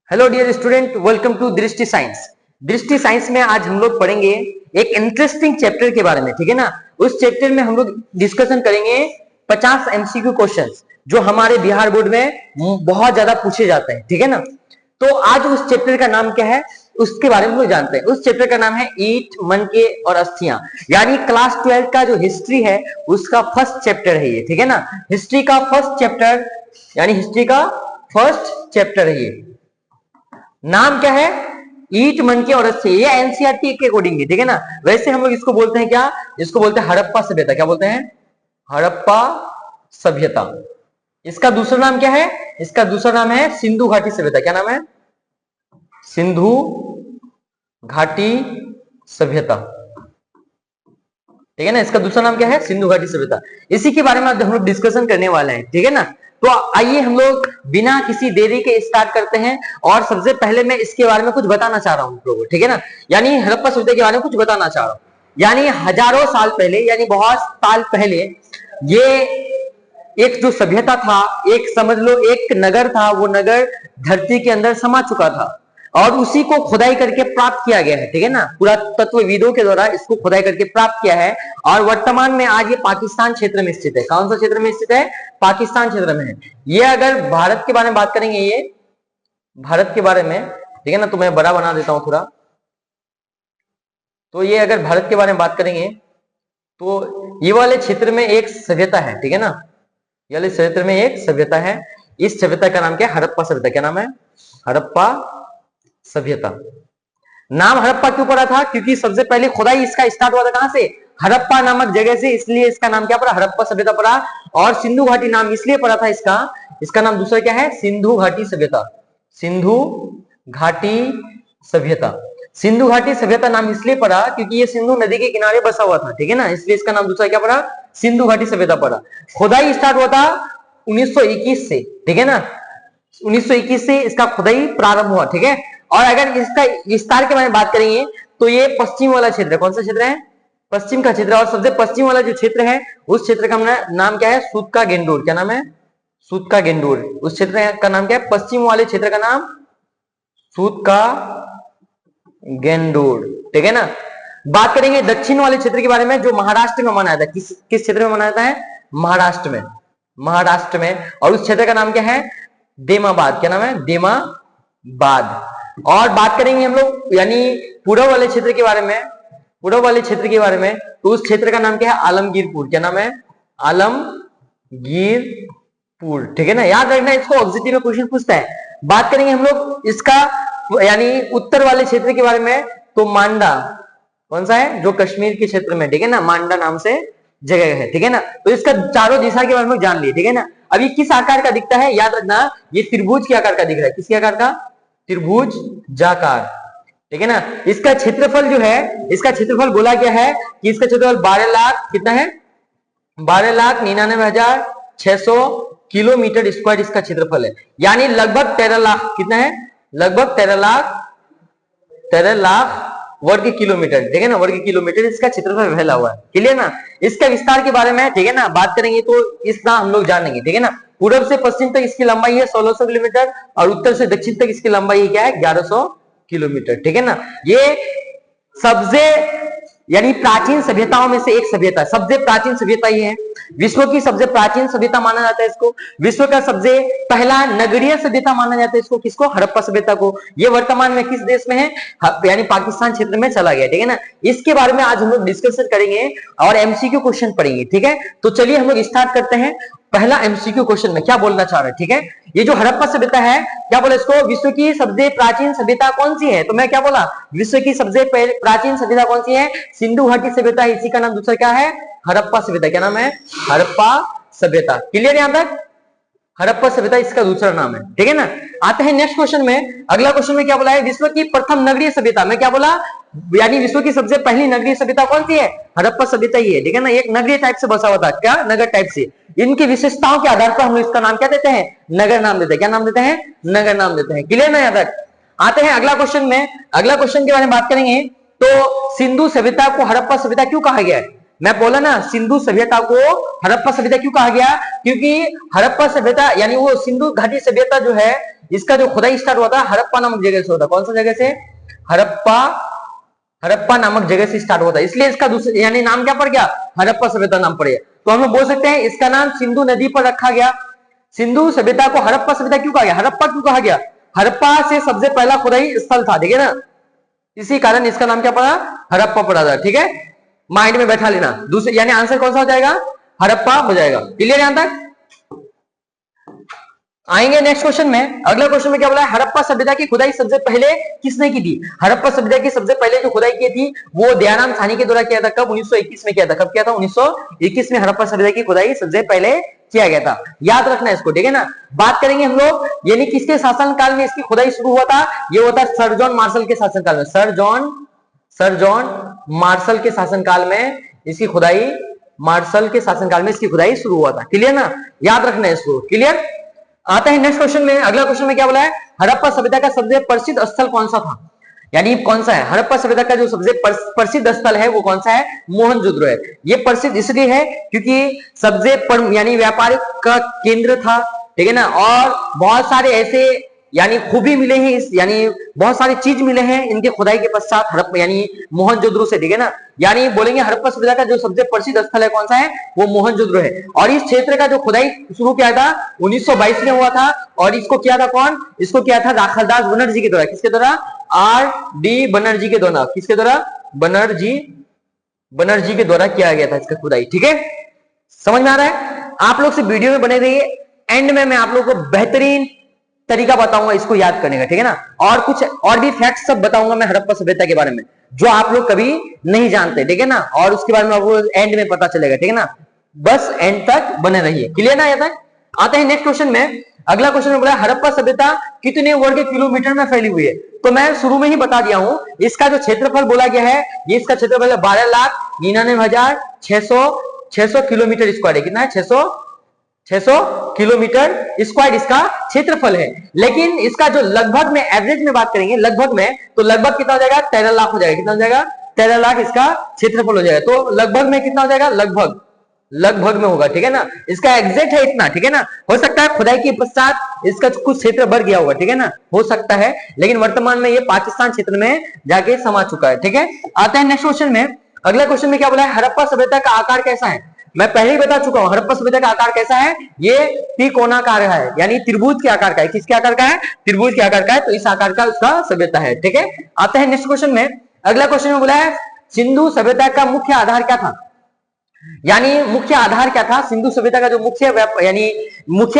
Hello dear student, welcome to Drishti science. Drishti science में आज हम लोग पढ़ेंगे एक इंटरेस्टिंग चैप्टर के बारे में, ठीक है ना। उस चैप्टर में हम लोग डिस्कशन करेंगे 50 एमसीक्यू क्वेश्चंस जो हमारे बिहार बोर्ड में बहुत ज्यादा पूछे जाते हैं, ठीक है ना। तो आज उस चैप्टर का नाम क्या है उसके बारे में हम लोग जानते हैं। उस चैप्टर का नाम है ईट, मनके और अस्थियां, यानी क्लास 12 का जो हिस्ट्री है उसका फर्स्ट चैप्टर है ये, ठीक है ना। हिस्ट्री का फर्स्ट चैप्टर, यानी हिस्ट्री का फर्स्ट चैप्टर है ये। नाम क्या है? ईट, मनके और अस्थियां। ये एनसीईआरटी के अकॉर्डिंग है, ठीक है ना। वैसे हम लोग इसको बोलते हैं क्या? इसको बोलते हैं हड़प्पा सभ्यता। क्या बोलते हैं? हड़प्पा सभ्यता। इसका दूसरा नाम क्या है? इसका दूसरा नाम है सिंधु घाटी सभ्यता। क्या नाम है? सिंधु घाटी सभ्यता, ठीक है ना। इसका दूसरा नाम क्या है? सिंधु घाटी सभ्यता। इसी के बारे में हम लोग डिस्कशन करने वाले हैं, ठीक है ना। तो आइए हम लोग बिना किसी देरी के स्टार्ट करते हैं। और सबसे पहले मैं इसके बारे में कुछ बताना चाह रहा हूं लोगों, ठीक है ना। यानी हड़प्पा सभ्यता के बारे में कुछ बताना चाह रहा हूं। यानी हजारों साल पहले, यानी बहुत साल पहले, ये एक जो सभ्यता था, एक समझ लो एक नगर था, वो नगर धरती के अंदर समा चुका था और उसी को खुदाई करके प्राप्त किया गया है, ठीक है ना। पुरातत्वविदों के द्वारा इसको खुदाई करके प्राप्त किया है और वर्तमान में आज ये पाकिस्तान क्षेत्र में स्थित है। कौन सा क्षेत्र में स्थित है? पाकिस्तान क्षेत्र में है ये। अगर भारत के बारे में बात करेंगे, ये भारत के बारे में, ठीक है ना, तो मैं बड़ा बना देता हूं थोड़ा। तो ये अगर भारत के बारे में बात करेंगे तो ये वाले क्षेत्र में एक सभ्यता है, ठीक है ना। ये वाले क्षेत्र में एक सभ्यता है। इस सभ्यता का नाम क्या है? हड़प्पा सभ्यता। क्या नाम है? हड़प्पा सभ्यता। नाम हड़प्पा क्यों पड़ा था? क्योंकि सबसे पहले खुदाई इसका स्टार्ट हुआ था कहां से? हड़प्पा नामक जगह से, इसलिए इसका नाम क्या पड़ा? हड़प्पा सभ्यता पड़ा। और सिंधु घाटी नाम इसलिए पड़ा था इसका नाम दूसरा क्या है? सिंधु घाटी सभ्यता। सिंधु घाटी सभ्यता। सिंधु घाटी सभ्यता नाम इसलिए पड़ा क्योंकि ये सिंधु नदी के किनारे बसा हुआ था, ठीक है ना। इसलिए इसका नाम दूसरा क्या पड़ा? सिंधु घाटी सभ्यता पड़ा। खुदाई स्टार्ट हुआ था 1921 से, ठीक है ना। 1921 से इसका खुदाई प्रारंभ हुआ, ठीक है। और अगर इसका विस्तार के बारे में बात करेंगे तो ये पश्चिम वाला क्षेत्र है। कौन सा क्षेत्र है? पश्चिम का क्षेत्र। और सबसे पश्चिम वाला जो क्षेत्र है उस क्षेत्र का नाम क्या है? सूतका गेंडोर। क्या नाम है? सूतका गेंडोर। उस क्षेत्र का नाम क्या है? पश्चिम वाले क्षेत्र का नाम सूतका गेंडोर, ठीक है ना। बात करेंगे दक्षिण वाले क्षेत्र के बारे में जो महाराष्ट्र में मनाया जाता है। किस क्षेत्र में मनाया जाता है? महाराष्ट्र में। महाराष्ट्र में। और उस क्षेत्र का नाम क्या है? देमाबाद। क्या नाम है? देमाबाद। और बात करेंगे हम लोग यानी पूर्व वाले क्षेत्र के बारे में। पूर्व वाले क्षेत्र के बारे में तो उस क्षेत्र का नाम क्या है? आलमगीरपुर। क्या नाम है? आलमगीरपुर, ठीक है ना। याद रखना, इसको ऑब्जेक्टिव में क्वेश्चन पूछता है। बात करेंगे हम लोग इसका यानी उत्तर वाले क्षेत्र के बारे में तो मांडा। कौन सा है? जो कश्मीर के क्षेत्र में, ठीक है ना, मांडा नाम से जगह है, ठीक है ना। तो इसका चारों दिशा के बारे में जान लिए, ठीक है ना। अब ये किस आकार का दिखता है? याद रखना, ये त्रिभुज के आकार का दिख रहा है। किसके आकार का? त्रिभुज जाकार, ठीक है ना। इसका क्षेत्रफल जो है, इसका क्षेत्रफल बोला गया है कि इसका क्षेत्रफल 12 लाख कितना है? 12,99,600 किलोमीटर स्क्वायर इसका क्षेत्रफल है। यानी लगभग 13 लाख, कितना है? लगभग 13 लाख वर्ग किलोमीटर, ठीक है ना। वर्ग किलोमीटर इसका क्षेत्रफल फैला हुआ है, क्लियर ना। इसका विस्तार के बारे में, ठीक है ना, बात करेंगे तो इतना हम लोग जानेंगे, ठीक है ना। पूर्व से पश्चिम तक इसकी लंबाई है 1600 किलोमीटर और उत्तर से दक्षिण तक इसकी लंबाई क्या है? 1100 किलोमीटर, ठीक है ना। ये सबसे यानी प्राचीन सभ्यताओं में से एक सभ्यता है। सबसे प्राचीन सभ्यता ये है, विश्व की सबसे प्राचीन सभ्यता माना जाता है इसको। विश्व का सबसे पहला नगरीय सभ्यता माना जाता है इसको। किसको? हड़प्पा सभ्यता को। ये वर्तमान में किस देश में है? यानी पाकिस्तान क्षेत्र में चला गया, ठीक है ना। इसके बारे में आज हम लोग डिस्कशन करेंगे और एमसीक्यू क्वेश्चन पढ़ेंगे, ठीक है। तो चलिए हम लोग स्टार्ट करते हैं। पहला एमसीक्यू क्वेश्चन में क्या बोलना चाह रहे हैं, ठीक है। ये जो हड़प्पा सभ्यता है, क्या बोला इसको? विश्व की सबसे प्राचीन सभ्यता कौन सी है? तो मैं क्या बोला? विश्व की सबसे प्राचीन सभ्यता कौन सी है? सिंधु घाटी सभ्यता। इसी का नाम दूसरा क्या है? हड़प्पा सभ्यता। क्या नाम है? हड़प्पा सभ्यता। क्लियर यहां तक? हड़प्पा सभ्यता इसका दूसरा नाम है, ठीक है ना। आते हैं नेक्स्ट क्वेश्चन में। अगला क्वेश्चन में क्या बोला है? विश्व की प्रथम नगरीय सभ्यता। मैं क्या बोला? यानी विश्व की सबसे पहली नगरीय सभ्यता कौन सी है? हड़प्पा सभ्यता ही है, ठीक है ना। एक नगरीय टाइप से बसा हुआ था। क्या? नगर टाइप से। इनकी विशेषताओं के आधार पर हम इसका नाम क्या देते हैं? नगर नाम देते हैं। क्या नाम देते हैं? नगर नाम देते हैं। क्लियर ना यहां तक? आते हैं अगला क्वेश्चन में। अगला क्वेश्चन के बारे में बात करेंगे तो सिंधु सभ्यता को हड़प्पा सभ्यता क्यों कहा गया है? मैं बोला ना सिंधु सभ्यता को हड़प्पा सभ्यता क्यों कहा गया, क्योंकि हड़प्पा सभ्यता यानी वो सिंधु घाटी सभ्यता जो है इसका जो खुदाई स्टार्ट हुआ था हड़प्पा नामक जगह से होता। कौन सा जगह से? हड़प्पा नामक जगह से स्टार्ट होता है, इसलिए इसका दूसरा यानी नाम क्या पड़ गया? हड़प्पा सभ्यता नाम पड़ गया। तो हम लोग बोल सकते हैं इसका नाम सिंधु नदी पर रखा गया। सिंधु सभ्यता को हड़प्पा सभ्यता क्यों कहा गया? हड़प्पा क्यों कहा गया? हड़प्पा से सबसे पहला खुदाई स्थल था, ठीक है ना, इसी कारण इसका नाम क्या पड़ा? हड़प्पा पड़ा था। ठीक है, माइंड में बैठा लेना। दूसरे यानी आंसर कौन सा हो जाएगा? हड़प्पा हो जाएगा। क्लियर यहां तक? आएंगे नेक्स्ट क्वेश्चन में। अगला क्वेश्चन में क्या बोला है? हड़प्पा सभ्यता की खुदाई सबसे पहले किसने की थी? हड़प्पा सभ्यता की सबसे पहले जो खुदाई की थी वो दयाराम साहनी के द्वारा किया था। कब? 1921 में किया था। कब किया था? 1921 में हड़प्पा सभ्यता की खुदाई सबसे पहले किया गया था। याद रखना इसको, ठीक है ना। बात करेंगे हम लोग यानी किसके शासनकाल में इसकी खुदाई शुरू हुआ था? ये होता है सर जॉन मार्शल के शासनकाल में। सर जॉन मार्शल के शासनकाल में इसकी खुदाई इसकी खुदाई शुरू हुआ था। क्लियर ना? याद रखना है इसको। क्लियर? आता है नेक्स्ट क्वेश्चन में। अगला क्वेश्चन में क्या बोला है? हड़प्पा सभ्यता का सबसे प्रसिद्ध स्थल कौन सा था? यानी कौन सा है? हड़प्पा सभ्यता का जो सबसे प्रसिद्ध स्थल है वो कौन सा है? मोहनजोदड़ो है। ये प्रसिद्ध इसलिए है क्योंकि सबसे यानी व्यापारिक का केंद्र था, ठीक है ना, और बहुत सारे ऐसे यानी खूबी मिले हैं इस यानी बहुत सारी चीज मिले हैं इनके खुदाई के पश्चात हड़प्पा यानी मोहनजोदड़ो से, ठीक है ना। यानी बोलेंगे हड़प्पा सभ्यता का जो सबसे प्रसिद्ध स्थल है कौन सा है? वो मोहनजोदड़ो है। और इस क्षेत्र का जो खुदाई शुरू किया था 1922 में हुआ था। और इसको किया था कौन? इसको किया था राखालदास बनर्जी के द्वारा। किसके द्वारा? R.D. बनर्जी के द्वारा। किसके द्वारा? बनर्जी के द्वारा किया गया था इसका खुदाई। ठीक है, समझ में आ रहा है? आप लोग से वीडियो में बने रहिए, एंड में मैं आप लोगों को बेहतरीन तरीका बताऊंगा इसको याद करने का, ठीक है ना। और कुछ और भी फैक्ट सब बताऊंगा मैं हड़प्पा सभ्यता के बारे में जो आप लोग कभी नहीं जानते, ठीक है ना, और उसके बारे में आपको एंड में पता चलेगा, ठीक है ना। बस एंड तक बने रहिए। क्लियर ना? यहाँ तक आते हैं नेक्स्ट क्वेश्चन में। अगला क्वेश्चन में बोला हड़प्पा सभ्यता कितने वर्ग किलोमीटर में फैली हुई है? तो मैं शुरू में ही बता दिया हूं, इसका जो क्षेत्रफल बोला गया है ये इसका क्षेत्रफल 12,99,600 किलोमीटर स्क्वायर है। कितना है? 600 किलोमीटर स्क्वायर इसका क्षेत्रफल है। लेकिन इसका जो लगभग में एवरेज में बात करेंगे लगभग में, तो लगभग कितना हो जाएगा? 13 लाख हो जाएगा। कितना हो जाएगा? 13 लाख इसका क्षेत्रफल हो जाएगा। तो लगभग में कितना हो जाएगा? लगभग में होगा, ठीक है ना। इसका एग्जैक्ट है इतना, ठीक है ना। हो सकता है खुदाई के पश्चात इसका कुछ क्षेत्र बढ़ गया होगा, ठीक है ना, हो सकता है, लेकिन वर्तमान में ये पाकिस्तान क्षेत्र में जाके समा चुका है। ठीक है, आते हैं नेक्स्ट क्वेश्चन में। अगला क्वेश्चन में क्या बोला है? हड़प्पा सभ्यता का आकार कैसा है? मैं पहले ही बता चुका हूं हड़प्पा सभ्यता का आकार कैसा है? ये त्रिकोणाकार है, यानी त्रिभुज के आकार का है। किसके आकार का है? त्रिभुज के आकार का है। तो इस आकार का उसका सभ्यता है। ठीक है, आते हैं नेक्स्ट क्वेश्चन में। अगला क्वेश्चन में बोला है सिंधु सभ्यता का मुख्य आधार क्या था? यानी मुख्य आधार क्या था? सिंधु सभ्यता का जो मुख्य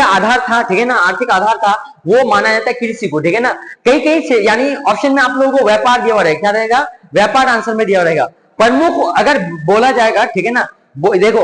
आधार था, ठीक है ना, आर्थिक आधार था, वो माना जाता है कृषि को, ठीक है ना। कई यानी ऑप्शन में आप लोगों को व्यापार दिया हुआ रहेगा। क्या रहेगा? व्यापार आंसर में दिया रहेगा। प्रमुख अगर बोला जाएगा, ठीक है ना, देखो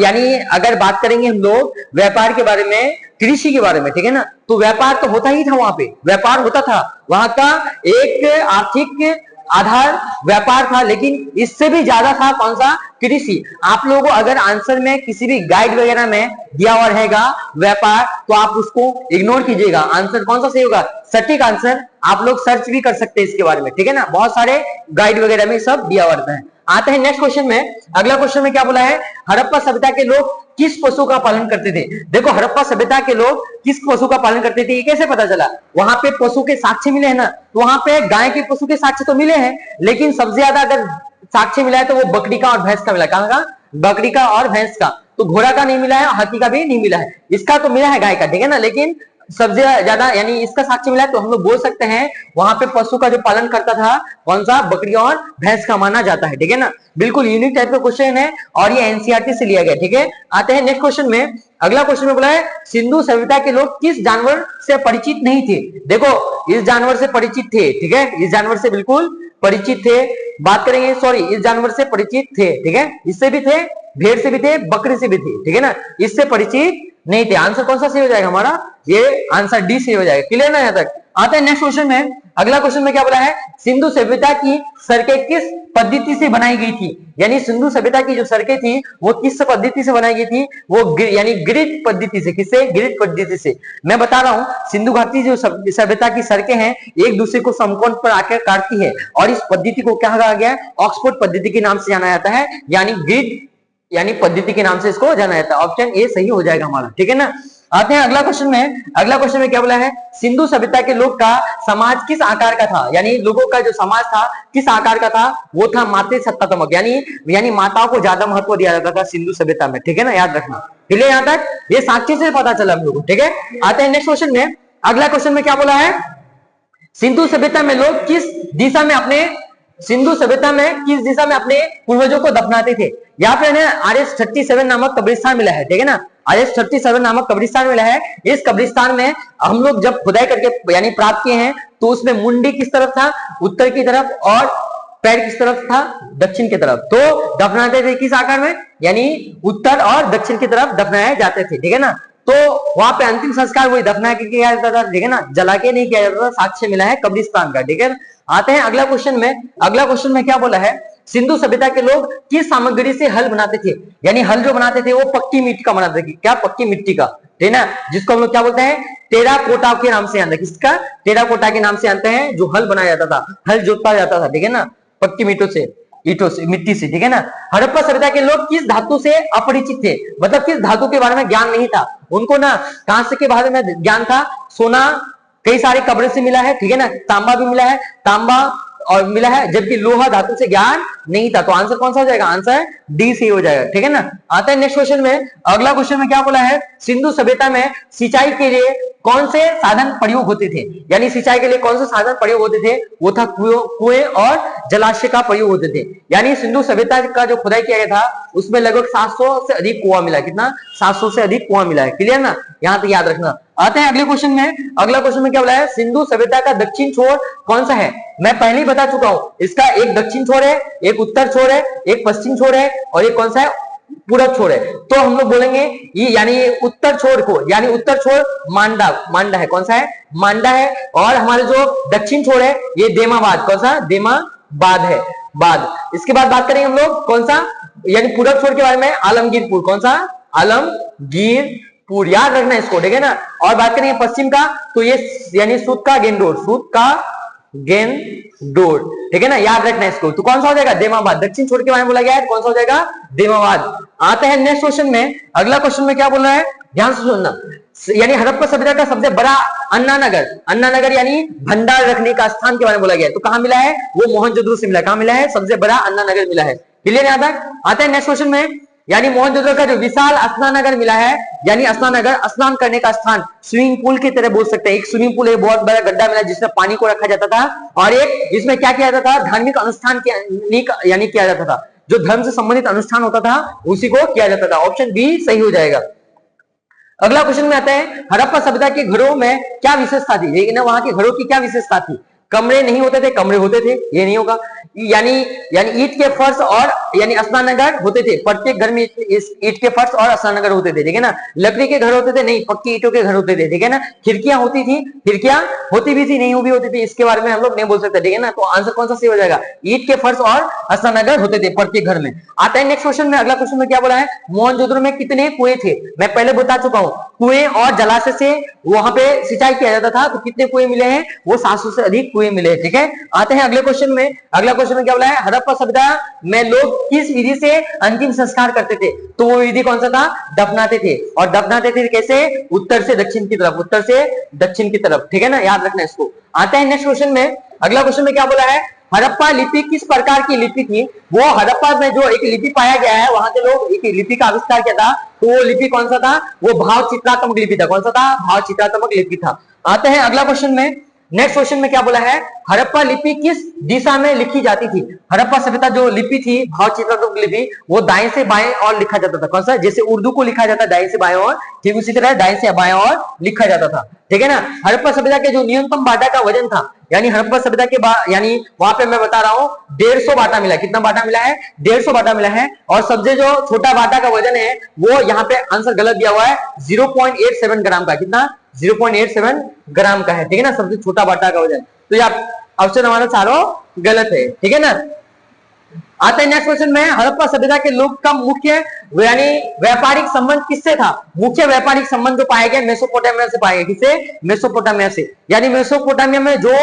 यानी अगर बात करेंगे हम लोग व्यापार के बारे में, कृषि के बारे में, ठीक है ना, तो व्यापार तो होता ही था, वहां पे व्यापार होता था, वहां का एक आर्थिक आधार व्यापार था। लेकिन इससे भी ज्यादा था कौन सा? कृषि। आप लोगों को अगर आंसर में किसी भी गाइड वगैरह में दिया हुआ रहेगा व्यापार, तो आप उसको इग्नोर कीजिएगा। आंसर कौन सा सही होगा? सटीक आंसर आप लोग सर्च भी कर सकते हैं इसके बारे में, ठीक है ना, बहुत सारे गाइड वगैरह में सब दिया हुआ रहता है। आते हैं नेक्स्ट क्वेश्चन में। अगला क्वेश्चन में क्या बोला है? हड़प्पा सभ्यता के लोग किस पशु का पालन करते थे? देखो हड़प्पा सभ्यता के लोग किस पशु का पालन करते थे ये कैसे पता चला? वहां पे पशु के साक्ष्य मिले हैं ना, तो वहां पे गाय के पशु के साक्ष्य तो मिले हैं, लेकिन सबसे ज्यादा अगर साक्ष्य मिला है तो वो बकरी का और भैंस का मिला। कहां का? बकरी का और भैंस का। तो घोड़ा का नहीं मिला है, हाथी का भी नहीं मिला है। इसका तो मिला है गाय का, ठीक है ना, लेकिन सबसे ज्यादा यानी इसका साक्ष्य मिला है। तो हम लोग बोल सकते हैं वहां पे पशु का जो पालन करता था कौन सा? बकरी और भैंस का माना जाता है, ठीक है ना। बिल्कुल यूनिक टाइप का क्वेश्चन है और ये एनसीईआरटी से लिया गया, ठीक है। आते हैं नेक्स्ट क्वेश्चन में। अगला क्वेश्चन में बोला है सिंधु सभ्यता के लोग किस जानवर से परिचित नहीं थे? देखो इस जानवर से परिचित थे, ठीक है, इस जानवर से बिल्कुल परिचित थे। बात करेंगे इस जानवर से परिचित थे, ठीक है, इससे भी थे, भेड़ से भी थे, बकरी से भी थे, ठीक है ना, इससे परिचित नहीं थे। आंसर कौन सा सही हो जाएगा हमारा? ये आंसर डी सही हो जाएगा। क्लियर ना? यहां तक आते हैं नेक्स्ट क्वेश्चन में। अगला क्वेश्चन में क्या बोला है, सिंधु सभ्यता की सड़कें किस पद्धति से बनाई गई थी, यानी सिंधु सभ्यता की जो सड़कें थी वो किस पद्धति से बनाई गई थी, वो यानी ग्रिड पद्धति से। किससे? ग्रिड पद्धति से। मैं बता रहा हूं, सिंधु घाटी जो सभ्यता की सड़कें हैं एक दूसरे को समकोण पर आकर काटती है, और इस पद्धति को क्या कहा गया है, ऑक्सफोर्ड पद्धति के नाम से जाना जाता है, यानी ग्रिड यानी पद्धति के नाम से इसको जाना जाता है। ऑप्शन ए सही हो जाएगा हमारा, ठीक है ना। आते हैं अगला क्वेश्चन में। अगला क्वेश्चन में क्या बोला है, सिंधु सभ्यता के लोग का समाज किस आकार का था, यानी लोगों का जो समाज था किस आकार का था, वो था मातृ सत्तात्मक, यानी माताओं को ज्यादा महत्व दिया जाता था सिंधु सभ्यता में, ठीक है ना, याद रखना। ठीक है, यहाँ तक ये साक्ष्य से पता चला हम लोगों को, ठीक है। आते हैं नेक्स्ट क्वेश्चन में। अगला क्वेश्चन में क्या बोला है, सिंधु सभ्यता में लोग किस दिशा में अपने पूर्वजों को दफनाते थे। यहाँ पे RS-37 नामक कब्रिस्तान मिला है, ठीक है ना, RS-37 नामक कब्रिस्तान मिला है। इस कब्रिस्तान में हम लोग जब खुदाई करके यानी प्राप्त किए हैं तो उसमें मुंडी किस तरफ था, उत्तर की तरफ, और पैर किस तरफ था, दक्षिण की तरफ। तो दफनाते थे किस आकार में, यानी उत्तर और दक्षिण की तरफ दफनाए जाते थे, ठीक है ना। तो वहां पे अंतिम संस्कार वही दफना के किया जाता था, ठीक है ना, जला के नहीं किया जाता था, साक्ष्य मिला है कब्रिस्तान का, ठीक है। आते हैं अगला क्वेश्चन में। अगला क्वेश्चन में क्या बोला है, सिंधु सभ्यता के लोग किस सामग्री से हल बनाते थे, यानी हल जो बनाते थे वो पक्की मिट्टी का बनाते थे। क्या? पक्की मिट्टी का, ठीक है ना, जिसको हम लोग क्या बोलते हैं, टेराकोटा के नाम से जानते हैं। किसका? टेराकोटा के नाम से जानते हैं, जो हल बनाया जाता था, हल जोता जाता था, ठीक है ना, पक्की ईंटों से, मिट्टी से, ठीक है ना। हड़प्पा सभ्यता के लोग किस धातु से अपरिचित थे, मतलब किस धातु के बारे में ज्ञान नहीं था उनको ना, कांस्य के बारे में ज्ञान था, सोना कई सारे कब्र से मिला है, ठीक है ना, तांबा भी मिला है, तांबा और मिला है, जबकि लोहा धातु से ज्ञान नहीं था। तो आंसर कौन सा हो जाएगा, आंसर डी सी हो जाएगा, ठीक है ना। आता है नेक्स्ट क्वेश्चन में। अगला क्वेश्चन में क्या बोला है, सिंधु सभ्यता में सिंचाई के लिए कौन से साधन प्रयोग होते थे, यानी सिंचाई के लिए कौन से साधन प्रयोग होते थे, वो था कुएं और जलाशय का प्रयोग होते थे। यानी सिंधु सभ्यता का जो खुदाई किया गया था उसमें लगभग 700 से अधिक कुआं मिला। कितना? 700 से अधिक कुआं मिला है, क्लियर ना, यहां तक याद रखना। आते हैं अगले क्वेश्चन में। अगला क्वेश्चन में क्या बोला है, सिंधु सभ्यता का दक्षिण छोर कौन सा है। मैं पहले ही बता चुका हूं, इसका एक दक्षिण छोर है, एक उत्तर छोर है, एक पश्चिम छोर है, और एक कौन सा है, पूरब छोर है। तो हम लोग बोलेंगे ये यानी उत्तर छोर को, यानी उत्तर छोर मांडा है, कौन सा है, मांडा है। और हमारे जो दक्षिण छोर है ये देमाबाद, कौन सा, देमाबाद है, बाद। इसके बाद बात करेंगे हम लोग कौन सा, यानी पूरब छोर के बारे में, आलमगीरपुर, कौन सा, आलमगीरपुर, याद रखना इसको, ठीक है ना। और बात करेंगे पश्चिम का, तो ये यानी सूत का गेंदोर, ठीक है ना, याद रखना इसको। तो कौन सा हो जाएगा, देमाबाद। दक्षिण छोर के बारे में बोला गया है, कौन सा हो जाएगा, देमाबाद। आते हैं नेक्स्ट क्वेश्चन में। अगला क्वेश्चन में क्या बोल रहा है, ध्यान से सुनना, यानी हड़प्पा सभ्यता का सबसे बड़ा अन्ना नगर यानी भंडार रखने का स्थान के बारे में बोला गया है। तो कहां मिला है, वो मोहनजोदड़ो से मिला। कहां मिला है, सबसे बड़ा अन्ना नगर मिला है, क्लियर यहां तक। आते हैं नेक्स्ट क्वेश्चन में, यानी मोहनजोदड़ो का जो विशाल स्नानागार मिला है, यानी स्नानागार स्नान करने का स्थान, स्विमिंग पूल की तरह बोल सकते हैं। एक स्विमिंग पूल, एक बहुत बड़ा गड्ढा मिला जिसमें पानी को रखा जाता था, और एक इसमें क्या किया जाता था, धार्मिक अनुष्ठान यानी किया जाता था, जो धर्म से संबंधित अनुष्ठान होता था उसी को किया जाता था। ऑप्शन बी सही हो जाएगा। अगला क्वेश्चन में आता है, हड़प्पा सभ्यता के घरों में क्या विशेषता थी, लेकिन वहां के घरों की क्या विशेषता थी। कमरे नहीं होते थे, कमरे होते थे, ये नहीं होगा। यानी ईंट के फर्श और यानी स्नानागार होते थे, प्रत्येक घर में ईंट के फर्श और स्नानागार होते थे, ठीक है ना। लकड़ी के घर होते थे, नहीं, पक्की ईंटों के घर होते थे, ठीक है ना। खिड़कियां होती थी, खिड़कियां होती भी थी, नहीं भी होती थी, इसके बारे में हम लोग नहीं बोल सकते, ठीक है ना। तो आंसर कौन सा सही हो जाएगा, ईंट के फर्श और स्नानागार होते थे प्रत्येक घर में। आता है नेक्स्ट क्वेश्चन में। अगला क्वेश्चन में क्या बोला है, मोहनजोदड़ो में कितने कुएं थे। मैं पहले बता चुका हूं, कुएं और जलाशय से वहां पे सिंचाई किया जाता था। तो कितने कुएं मिले हैं, वो 700 से अधिक कुएं मिले, ठीक है। आते हैं अगले क्वेश्चन में। अगला क्वेश्चन में क्या बोला है, हड़प्पा सभ्यता में लोग किस विधि से अंतिम संस्कार करते थे। तो वो विधि कौन सा था, दफनाते थे। और दफनाते थे कैसे, उत्तर से दक्षिण की तरफ, उत्तर से दक्षिण की तरफ, ठीक है ना, याद रखना इसको। आते हैं नेक्स्ट क्वेश्चन में। अगला क्वेश्चन में क्या बोला है, हड़प्पा लिपि किस प्रकार की लिपि थी। वो हड़प्पा में जो एक लिपि पाया गया है, वहां के लोग एक लिपि का आविष्कार किया था। तो वो लिपि कौन सा था, वो भाव चित्रात्मक लिपि था। कौन सा था, भाव चित्रात्मक लिपि था। आते हैं अगला क्वेश्चन में। नेक्स्ट क्वेश्चन में क्या बोला है, हड़प्पा लिपि किस दिशा में लिखी जाती थी। हड़प्पा सभ्यता जो लिपि थी, भाव चित्रात्मक लिपि, वो दाएं से बाएं और लिखा जाता था। कौन सा, जैसे उर्दू को लिखा जाता है दाएं से बाएं और, ठीक उसी तरह दाएं से बाएं और लिखा जाता था, ठीक है ना। हड़प्पा सभ्यता के जो न्यूनतम बाटा का वजन था, यानी हड़प्पा सभ्यता के यानी वहां पे मैं बता रहा हूं 150 बाटा मिला। कितना बाटा मिला है, 150 बाटा मिला है। और सबसे जो छोटा बाटा का वजन है वो यहाँ पे आंसर गलत दिया हुआ है, 0.87 ग्राम का। कितना, 0.87 ग्राम का है, ठीक है ना, सबसे छोटा बाटा का वजन। तो ये ऑप्शन हमारा चारों गलत है, ठीक है ना। आते हैं नेक्स्ट क्वेश्चन में, हड़प्पा सभ्यता के लोग का मुख्य यानी व्यापारिक संबंध किससे था? मुख्य व्यापारिक संबंध जो पाया गया मेसोपोटामिया से पाया गया। किससे? मेसोपोटामिया से। यानी मेसोपोटामिया में जो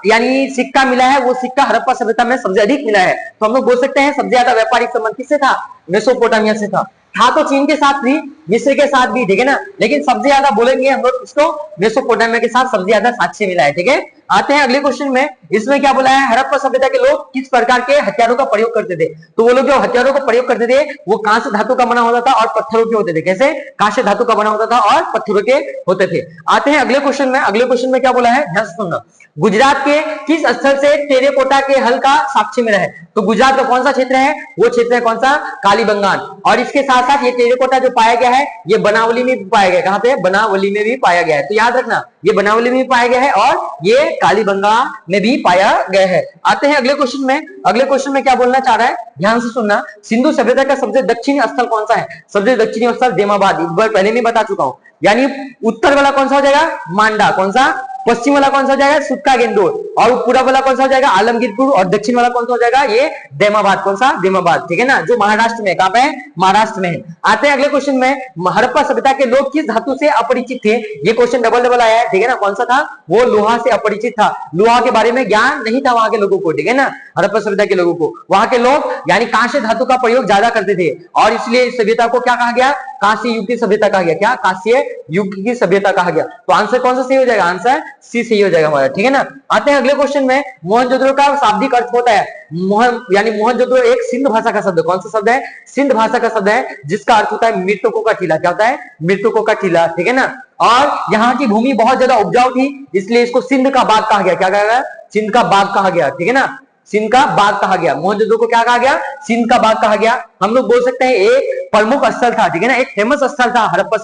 यानी सिक्का मिला है वो सिक्का हड़प्पा सभ्यता में सबसे अधिक मिला है। तो हम लोग बोल सकते हैं सबसे ज्यादा व्यापारिक संबंध किससे था? मेसोपोटामिया से था तो चीन के साथ भी, मिस्र के साथ भी, ठीक है ना, लेकिन सबसे ज्यादा बोलेंगे हम लोग इसको मेसोपोटामिया के साथ सबसे ज्यादा साक्ष्य मिला है, ठीक है। आते हैं अगले क्वेश्चन में, इसमें क्या बोला है? हड़प्पा सभ्यता के लोग किस प्रकार के हथियारों का प्रयोग करते थे? तो वो लोग जो हथियारों का प्रयोग करते थे वो कांस्य धातु का बना होता था और पत्थरों के होते थे। कैसे? कांस्य धातु का बना होता था और पत्थरों के होते थे। आते हैं अगले क्वेश्चन में, अगले क्वेश्चन में क्या बोला है, ध्यान से सुनना। गुजरात के किस स्थल से टेराकोटा के हल का साक्ष्य मिला है? तो गुजरात का कौन सा क्षेत्र है? वो क्षेत्र है कौन सा? कालीबंगान। और इसके साथ साथ ये टेराकोटा जो पाया गया है ये बनावली में भी पाया गया है। कहां पे? बनावली में भी पाया गया है। तो याद रखना, ये बनावली में भी पाया गया है और ये कालीबंगान में भी पाया गया है। आते हैं अगले क्वेश्चन में, अगले क्वेश्चन में क्या बोलना चाह रहा है, ध्यान से सुनना। सिंधु सभ्यता का सबसे दक्षिणी स्थल कौन सा है? सबसे दक्षिणी स्थल देमाबाद, एक बार पहले नहीं बता चुका हूं। यानी उत्तर वाला कौन सा हो जाएगा? मांडा। कौन सा? पश्चिम वाला कौन सा हो जाएगा? सुक्का गेंदोर। और पूरा वाला कौन सा हो जाएगा? आलमगीरपुर। और दक्षिण वाला कौन सा हो जाएगा? ये देमाबाद। कौन सा? देमाबाद, ठीक है ना, जो महाराष्ट्र में। कहां पे है? महाराष्ट्र में है। आते हैं अगले क्वेश्चन में, हड़प्पा सभ्यता के लोग किस धातु से अपरिचित थे? ये क्वेश्चन डबल आया है, ठीक है ना। कौन सा था? वो लोहा से अपरिचित था। लोहा के बारे में ज्ञान नहीं था वहां के लोगों को, ठीक है ना, हड़प्पा सभ्यता के लोगों को। वहां के लोग यानी कांस्य धातु का प्रयोग ज्यादा करते थे और इसलिए इस सभ्यता को क्या कहा गया? कांस्य युग की सभ्यता कहा गया। क्या? कांस्य युग की सभ्यता कहा गया। तो आंसर कौन सा सही हो जाएगा? आंसर सी सही हो जाएगा हमारा, ठीक है ना। आते हैं अगले क्वेश्चन में, मोहनजोदड़ो का शाब्दिक अर्थ होता है मोहन, यानी मोहनजोदड़ो एक सिंध भाषा का शब्द। कौन सा शब्द है? सिंध भाषा का शब्द है जिसका अर्थ होता है मृतकों का टीला। क्या होता है? मृतकों का टीला, ठीक है ना। और यहाँ की भूमि बहुत ज्यादा उपजाऊ थी इसलिए इसको सिंध का बाग कहा गया। क्या कहा गया? सिंध का बाग कहा गया, ठीक है ना, सिंध का बाग कहा गया। मोहनजोदड़ो को क्या कहा गया? सिंध का बाग कहा गया। हम लोग बोल सकते हैं एक प्रमुख स्थल था, ठीक है ना, एक फेमस स्थल था हड़प्पा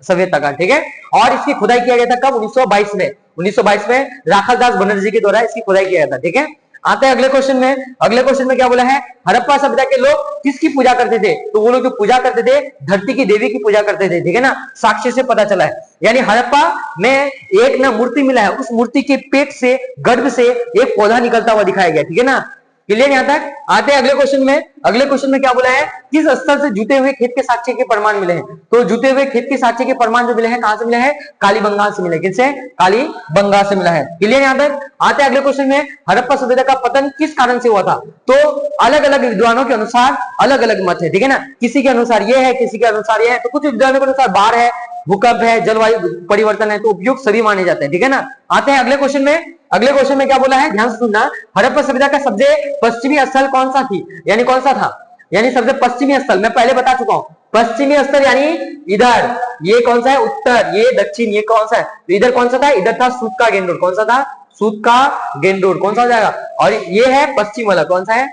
सभ्यता का, ठीक है। और इसकी खुदाई किया गया था कब? 1922 में। 1922 में राखालदास बनर्जी के द्वारा इसकी खुदाई किया गया था, ठीक है। आते हैं अगले क्वेश्चन में, अगले क्वेश्चन में क्या बोला है? हड़प्पा सभ्यता के लोग किसकी पूजा करते थे? तो वो लोग जो पूजा करते थे धरती की देवी की पूजा करते थे, ठीक है ना, साक्ष्य से पता चला है। यानी हड़प्पा में एक ना मूर्ति मिला है, उस मूर्ति के पेट से, गर्भ से एक पौधा निकलता हुआ दिखाया गया, ठीक है ना। क्लियर यहां तक? आते हैं अगले क्वेश्चन में, अगले क्वेश्चन में क्या बोला है? किस स्थल से जुते हुए खेत के साक्ष्य के प्रमाण मिले हैं? तो जुते हुए खेत के साक्ष्य के प्रमाण जो मिले हैं कहां से मिले हैं? कालीबंगान से मिले। किससे? कालीबंगान से मिला है। क्लियर यहां तक? आते हैं अगले क्वेश्चन में, हड़प्पा सभ्यता का पतन किस कारण से हुआ था? तो अलग अलग विद्वानों के अनुसार अलग अलग मत है, ठीक है ना। किसी के अनुसार ये है, किसी के अनुसार ये है। तो कुछ विद्वानों के अनुसार बाढ़ है, भूकंप है, जलवायु परिवर्तन है, तो उपयुक्त सभी माने जाते हैं, ठीक है ना। आते हैं अगले क्वेश्चन में, अगले क्वेश्चन में क्या बोला है? ध्यान से सुनना। हड़प्पा सभ्यता का सबसे पश्चिमी स्थल कौन सा थी? यानी कौन सा था? यानी सबसे पश्चिमी स्थल मैं पहले बता चुका हूं। पश्चिमी स्थल यानी इधर, ये कौन सा है? उत्तर, ये दक्षिण, ये कौन सा है? तो इधर कौन सा था? इधर था सूत्का गेंडोर। कौन सा था? सूत्का गेंडोर। कौन सा हो जाएगा? और ये है पश्चिम वाला। कौन सा है?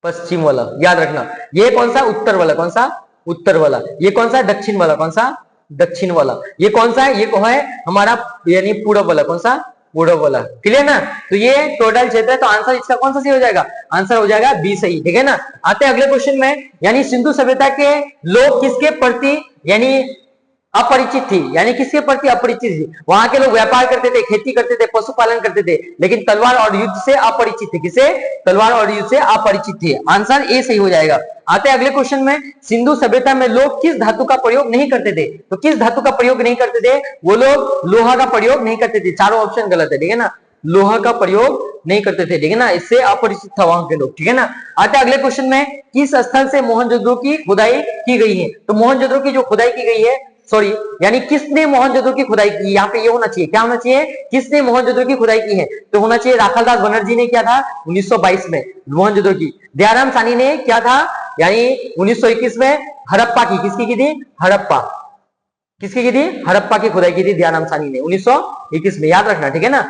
पश्चिम वाला, याद रखना। ये कौन सा? उत्तर वाला। कौन सा? उत्तर वाला। ये कौन सा है? दक्षिण वाला। कौन सा? दक्षिण वाला। ये कौन सा है? ये कौन है? हमारा यानी पूर्व वाला। कौन सा? पूर्व वाला। क्लियर ना? तो ये टोटल क्षेत्र है, तो आंसर इसका कौन सा सही हो जाएगा? आंसर हो जाएगा बी सही, ठीक है ना। आते हैं अगले क्वेश्चन में, यानी सिंधु सभ्यता के लोग किसके प्रति यानी अपरिचित थी? यानी किसके प्रति अपरिचित थी? वहां के लोग व्यापार करते थे, खेती करते थे, पशुपालन करते थे, लेकिन तलवार और युद्ध से अपरिचित थे। किसे? तलवार और युद्ध से अपरिचित थे। आंसर ए सही हो जाएगा। आते हैं अगले क्वेश्चन में, सिंधु सभ्यता में लोग किस धातु का प्रयोग नहीं करते थे? तो किस धातु का प्रयोग नहीं करते थे? वो लोग लोहा का प्रयोग नहीं करते थे। चारों ऑप्शन गलत है, ठीक है ना, लोहा का प्रयोग नहीं करते थे, ठीक है ना, इससे अपरिचित था वहां के लोग, ठीक है ना। आते हैं अगले क्वेश्चन में, किस स्थल से मोहनजोदड़ो की खुदाई की गई है? तो मोहनजोदड़ो की जो खुदाई की गई है, सॉरी यानी किसने मोहनजोदड़ो की खुदाई की? यहाँ पे ये होना चाहिए, क्या होना चाहिए? किसने मोहनजोदड़ो की खुदाई की है? तो होना चाहिए राखालदास बनर्जी ने किया था 1922 में मोहनजोदड़ो की। दयाराम साहनी ने क्या था? यानी 1921 में हड़प्पा की। किसकी की थी? हड़प्पा। किसकी की थी? हड़प्पा की खुदाई की थी दयाराम साहनी ने 1921 में, याद रखना, ठीक है ना।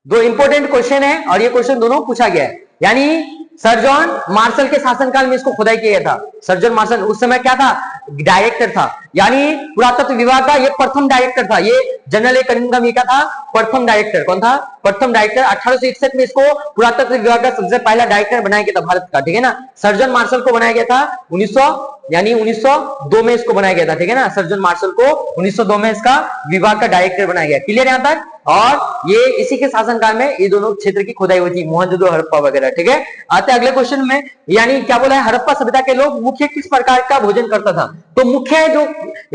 दो इंपॉर्टेंट क्वेश्चन है और ये क्वेश्चन दोनों पूछा गया है। यानी सर जॉन मार्शल के शासनकाल में इसको खुदाई किया गया था। सर्जन मार्शल उस समय क्या था, डायरेक्टर था, यानी पुरातत्व विभाग का ये प्रथम डायरेक्टर था। ये जनरल ए कनिंघम ये क्या था, प्रथम डायरेक्टर। कौन था, प्रथम डायरेक्टर। 1861 में इसको पुरातत्व विभाग का सबसे पहला डायरेक्टर बनाया गया था भारत का, ठीक है ना। सर्जन मार्शल को बनाया गया था 1902 में इसको बनाया गया था, ठीक है ना। सर्जन मार्शल को 1902 में इसका विभाग का डायरेक्टर बनाया गया। क्लियर यहां तक। और ये इसी के शासनकाल में ये दोनों क्षेत्र की खुदाई हुई थी, मोहनजोदड़ो हड़प्पा वगैरह, ठीक है। आते अगले क्वेश्चन में, यानी क्या बोला है, हड़प्पा सभ्यता के लोग मुख्य किस प्रकार का भोजन करता था। तो मुख्य जो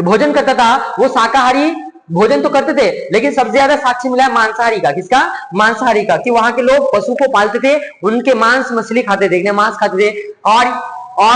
भोजन करता था वो शाकाहारी भोजन तो करते थे, लेकिन सबसे ज्यादा साक्ष्य मिला है मांसाहारी का। किसका, मांसाहारी का, कि वहां के लोग पशु को पालते थे, उनके मांस मछली खाते थे, मांस खाते थे। और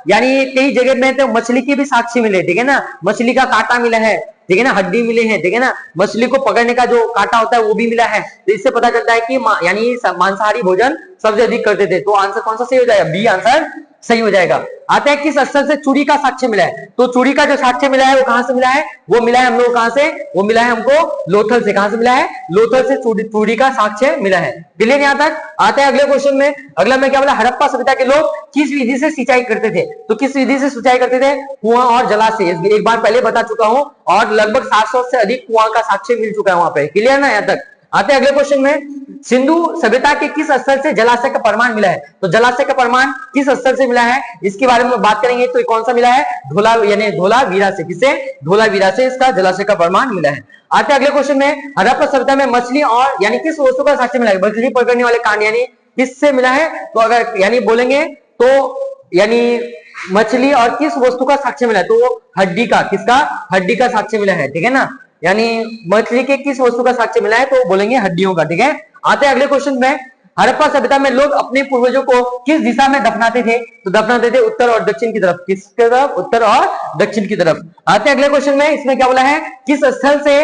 यानी कई जगह में तो मछली के भी साक्ष्य मिले, ठीक है ना। मछली का कांटा मिला है, ठीक है ना, हड्डी मिले हैं, ठीक है ना। मछली को पकड़ने का जो कांटा होता है वो भी मिला है। तो इससे पता चलता है कि यानी मांसाहारी भोजन सबसे अधिक करते थे। तो आंसर कौन सा सही हो जाएगा, बी आंसर सही हो जाएगा। आते हैं किस स्थल से चूड़ी का साक्ष्य मिला है। तो चूड़ी का जो साक्ष्य मिला है वो कहां से मिला है, वो मिला है हम लोग कहां से, वो मिला है हमको लोथल से। कहां से मिला है, लोथल से चूड़ी का साक्ष्य मिला है। क्लियर यहां तक। आते हैं अगले क्वेश्चन में। अगला में क्या बोला, हड़प्पा सभ्यता के लोग किस विधि से सिंचाई करते थे। तो किस विधि से सिंचाई करते थे, कुआं और जलाशय। एक बार पहले बता चुका हूं, और लगभग 700 से अधिक कुआं का साक्ष्य मिल चुका है वहां पे। क्लियर ना यहां तक। आते हैं अगले क्वेश्चन में, सिंधु सभ्यता के किस स्तर से जलाशय का प्रमाण मिला है। तो जलाशय का प्रमाण किस स्तर से मिला है, इसके बारे में बात करेंगे। तो कौन सा मिला है, धोला, यानी धोलावीरा से। किससे, धोलावीरा से इसका जलाशय का प्रमाण मिला है। आते हैं अगले क्वेश्चन में, हड़प्पा सभ्यता में मछली और यानी किस वस्तु का साक्ष्य मिला है। मछली पकड़ने वाले कांड यानी किससे मिला है। तो अगर यानी बोलेंगे तो यानी मछली और किस वस्तु का साक्ष्य मिला है, तो हड्डी का। किसका, हड्डी का साक्ष्य मिला है, ठीक है ना। यानी मछली के किस वस्तु का साक्ष्य मिला है, तो बोलेंगे हड्डियों का, ठीक है। आते हैं अगले क्वेश्चन में, हड़प्पा सभ्यता में लोग अपने पूर्वजों को किस दिशा में दफनाते थे। तो दफनाते थे उत्तर और दक्षिण की तरफ। किसकी तरफ, उत्तर और दक्षिण की तरफ। आते हैं अगले क्वेश्चन में, इसमें क्या बोला है, किस स्थल से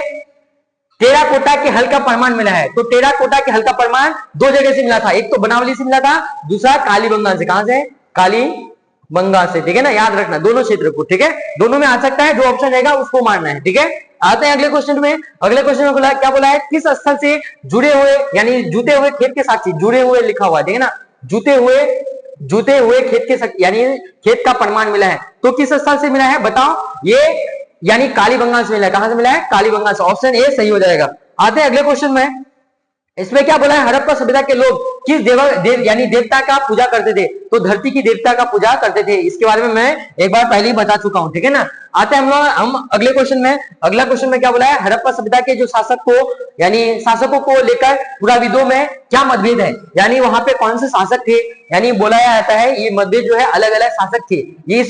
टेराकोटा के हल का प्रमाण मिला है। तो टेराकोटा के हल का प्रमाण दो जगह से मिला था, एक तो बनावली से मिला था, दूसरा कालीबंगा से। कहां से, कालीबंगा से, ठीक है ना। याद रखना दोनों क्षेत्र को, ठीक है। दोनों में आ सकता है, जो ऑप्शन रहेगा उसको मारना है, ठीक है। आते हैं अगले क्वेश्चन में। अगले क्वेश्चन में बोला, क्या बोला है, किस स्थल से जुड़े हुए यानी जुते हुए खेत के साक्षी, जुड़े हुए लिखा हुआ है, ठीक है ना। जुते हुए खेत के यानी खेत का प्रमाण मिला है। तो किस स्थल से मिला है बताओ, ये यानी कालीबंगा से मिला है। कहां से मिला है, कालीबंगा से। ऑप्शन ए सही हो जाएगा। आते हैं अगले क्वेश्चन में। इसमें क्या बोला है, हड़प्पा सभ्यता के लोग किस यानी देवता का पूजा करते थे। तो धरती की देवता का पूजा करते थे। इसके बारे में मैं एक बार पहले ही बता चुका हूं, ठीक है ना। आते हैं हम अगले क्वेश्चन में। अगला क्वेश्चन में क्या बोला है, हड़प्पा सभ्यता के जो शासक को यानी शासकों को लेकर पुराविदों में क्या मतभेद है। यानी वहां पे कौन से शासक थे, यानी बोला जाता है ये मतभेद जो है अलग अलग शासक थे। ये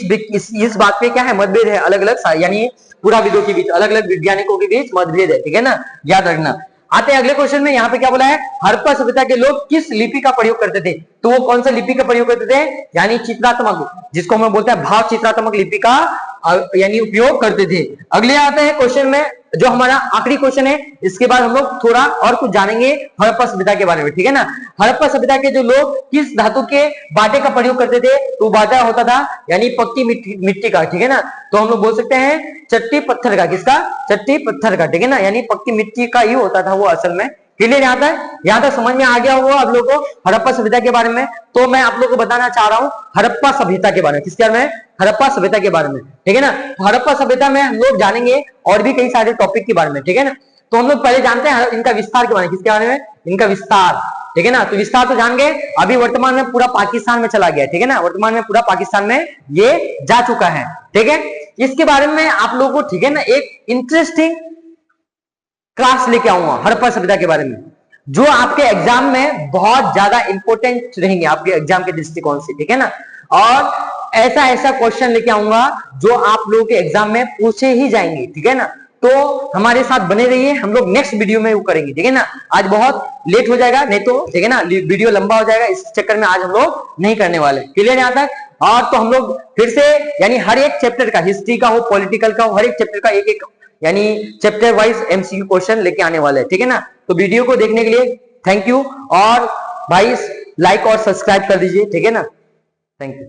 इस बात पे क्या है, मतभेद है, अलग अलग यानी पुराविदों के बीच, अलग अलग वैज्ञानिकों के बीच मतभेद है, ठीक है ना, याद रखना। आते हैं अगले क्वेश्चन में। यहाँ पे क्या बोला है, हड़प्पा सभ्यता के लोग किस लिपि का प्रयोग करते थे। तो वो कौन सा लिपि का प्रयोग करते थे, यानी चित्रात्मक, जिसको हम बोलते हैं भाव चित्रात्मक लिपि का यानी उपयोग करते थे। अगले आते हैं क्वेश्चन में, जो हमारा आखिरी क्वेश्चन है। इसके बाद हम लोग थोड़ा और कुछ जानेंगे हड़प्पा सभ्यता के बारे में, ठीक है ना। हड़प्पा सभ्यता के जो लोग किस धातु के बाटे का प्रयोग करते थे। तो बाटा होता था यानी पक्की मिट्टी का, ठीक है ना। तो हम लोग बोल सकते हैं चट्टी पत्थर का। किसका, चट्टी पत्थर का, ठीक है ना, यानी पक्की मिट्टी का ही होता था वो असल में। क्लियर यहां तक समझ में आ गया होगा आप लोगों को हड़प्पा सभ्यता के बारे में। तो मैं आप लोगों को बताना चाह रहा हूं हड़प्पा सभ्यता के बारे में। किसके बारे में, हड़प्पा सभ्यता के बारे में, ठीक है ना। हड़प्पा सभ्यता में हम लोग जानेंगे और भी कई सारे टॉपिक के बारे में, ठीक है ना। तो हम लोग पहले जानते हैं इनका विस्तार के बारे में। किसके बारे में, इनका विस्तार, ठीक है ना। तो विस्तार तो जान गए। अभी वर्तमान में पूरा पाकिस्तान में चला गया, ठीक है ना। वर्तमान में पूरा पाकिस्तान में ये जा चुका है, ठीक है। इसके बारे में आप लोगों को, ठीक है ना, एक इंटरेस्टिंग क्लास लेके आऊंगा हड़प्पा सभ्यता के बारे में, जो आपके एग्जाम में बहुत ज्यादा इंपॉर्टेंट रहेंगे, आपके एग्जाम के दृष्टिकोण से, ठीक है ना। और ऐसा क्वेश्चन लेके आऊंगा जो आप लोगों के एग्जाम में पूछे ही जाएंगे, ठीक है ना। तो हमारे साथ बने रहिए, हम लोग नेक्स्ट वीडियो में वो करेंगे, ठीक है ना। आज बहुत लेट हो जाएगा, नहीं तो ठीक है ना वीडियो लंबा हो जाएगा, इस चक्कर में आज हम लोग नहीं करने वाले। क्लियर यहां तक। और तो हम लोग फिर से यानी हर एक चैप्टर का, हिस्ट्री का हो, पॉलिटिकल का हो, हर एक चैप्टर का एक एक यानी चैप्टर वाइज एमसीक्यू क्वेश्चन लेके आने वाले हैं, ठीक है ना। तो वीडियो को देखने के लिए थैंक यू। और भाई लाइक और सब्सक्राइब कर दीजिए, ठीक है ना। Thank you.